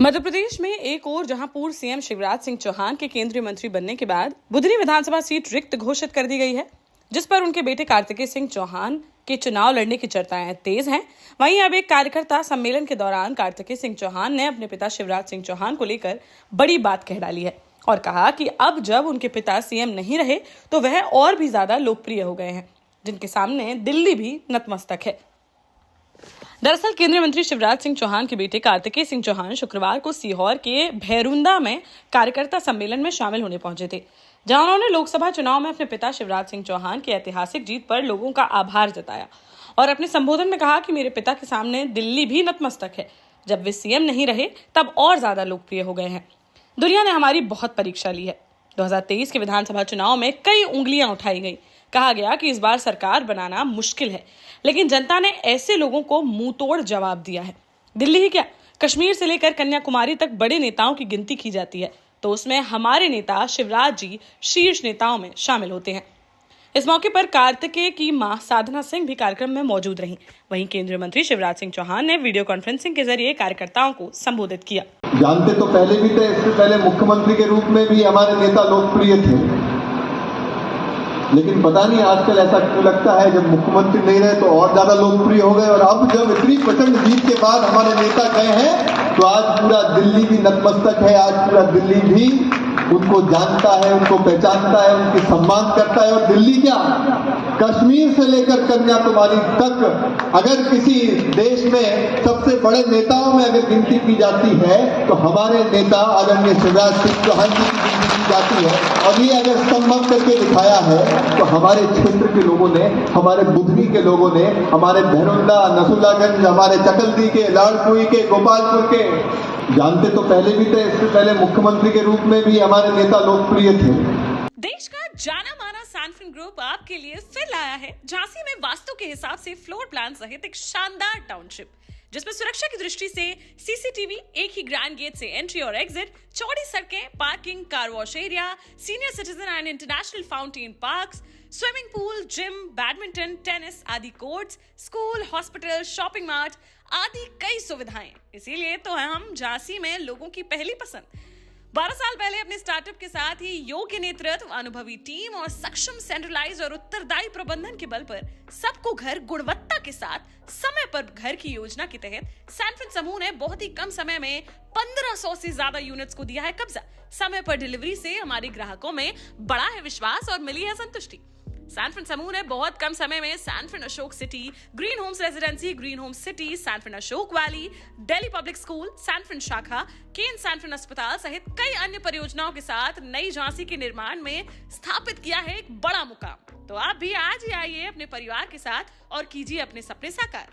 मध्य प्रदेश में एक ओर जहां पूर्व सीएम शिवराज सिंह चौहान के केंद्रीय मंत्री बनने के बाद बुधनी विधानसभा सीट रिक्त घोषित कर दी गई है, जिस पर उनके बेटे कार्तिकेय सिंह चौहान के चुनाव लड़ने की चर्चाएं तेज हैं। वहीं अब एक कार्यकर्ता सम्मेलन के दौरान कार्तिकेय सिंह चौहान ने अपने पिता शिवराज सिंह चौहान को लेकर बड़ी बात कह डाली है और कहा कि अब जब उनके पिता सीएम नहीं रहे तो वह और भी ज्यादा लोकप्रिय हो गए हैं, जिनके सामने दिल्ली भी नतमस्तक है। दरअसल केंद्रीय मंत्री शिवराज सिंह चौहान के बेटे कार्तिकेय सिंह चौहान शुक्रवार को सीहोर के भैरुंदा में कार्यकर्ता सम्मेलन में शामिल होने पहुंचे थे, जहां उन्होंने लोकसभा चुनाव में अपने पिता शिवराज सिंह चौहान की ऐतिहासिक जीत पर लोगों का आभार जताया और अपने संबोधन में कहा कि मेरे पिता के सामने दिल्ली भी नतमस्तक है। जब वे सीएम नहीं रहे तब और ज्यादा लोकप्रिय हो गए हैं। दुनिया ने हमारी बहुत परीक्षा ली है। 2023 के विधानसभा चुनाव में कई उंगलियां उठाई गई। कहा गया कि इस बार सरकार बनाना मुश्किल है, लेकिन जनता ने ऐसे लोगों को मुंह तोड़ जवाब दिया है। दिल्ली ही क्या, कश्मीर से लेकर कन्याकुमारी तक बड़े नेताओं की गिनती की जाती है तो उसमें हमारे नेता शिवराज जी शीर्ष नेताओं में शामिल होते हैं। इस मौके पर कार्तिकेय की मां साधना सिंह भी कार्यक्रम में मौजूद रहीं। वहीं केंद्रीय मंत्री शिवराज सिंह चौहान ने वीडियो कॉन्फ्रेंसिंग के जरिए कार्यकर्ताओं को संबोधित किया। जानते तो पहले भी थे, इससे पहले मुख्यमंत्री के रूप में भी हमारे नेता लोकप्रिय थे, लेकिन पता नहीं आजकल ऐसा क्यों लगता है जब मुख्यमंत्री नहीं रहे तो और ज्यादा लोकप्रिय हो गए। और अब जब इतनी प्रचंड जीत के बाद हमारे नेता गए हैं तो आज पूरा दिल्ली भी नतमस्तक है। आज पूरा दिल्ली भी उनको जानता है, उनको पहचानता है, उनकी सम्मान करता है। और दिल्ली क्या, कश्मीर से लेकर कन्याकुमारी तक अगर किसी देश में सबसे बड़े नेताओं में अगर गिनती की जाती है तो हमारे नेता आदरणीय शिवराज सिंह चौहान जी की गिनती की जाती है। और ये अगर संभव करके दिखाया है तो हमारे क्षेत्र के लोगों ने, हमारे बुधनी के लोगों ने, हमारे भैरुंदा, नसुल्लागंज, हमारे चकलदी के, लाड़कुई के, गोपालपुर के, जानते तो पहले भी थे, इससे पहले मुख्यमंत्री के रूप में भी हमारे नेता लोकप्रिय थे। देश का जाना माना सैनफिन ग्रुप आपके लिए फिर लाया है झांसी में वास्तु के हिसाब से फ्लोर प्लान सहित एक शानदार टाउनशिप, जिसमें सुरक्षा की दृष्टि से सीसीटीवी, एक ही ग्रैंड गेट से एंट्री और एग्जिट, चौड़ी सड़कें, parking, car wash area, senior citizen and international fountain parks, swimming pool, gym, badminton, tennis आदि courts, school, hospital, shopping mart आदि कई सुविधाएं। इसीलिए तो हम झांसी में लोगों की पहली पसंद। 12 साल पहले अपने स्टार्टअप के साथ ही योग्य नेतृत्व, अनुभवी टीम और सक्षम सेंट्रलाइज और उत्तरदायी प्रबंधन के बल पर सबको घर गुणवत्ता के साथ समय पर घर की योजना के तहत सैनफिन समूह ने बहुत ही कम समय में 1500 से ज्यादा यूनिट्स को दिया है कब्जा। समय पर डिलीवरी से हमारे ग्राहकों में बढ़ा है विश्वास और मिली है संतुष्टि। सैनफिन समूह ने बहुत कम समय में सैनफिन Ashok city, green homes residency, green homes city, सैनफिन Ashok valley, Delhi public school, सैनफिन शाखा, केन सैनफिन अस्पताल सहित कई अन्य परियोजनाओं के साथ नई झांसी के निर्माण में स्थापित किया है एक बड़ा मुकाम। तो आप भी आज ही आइए अपने परिवार के साथ और कीजिए अपने सपने साकार।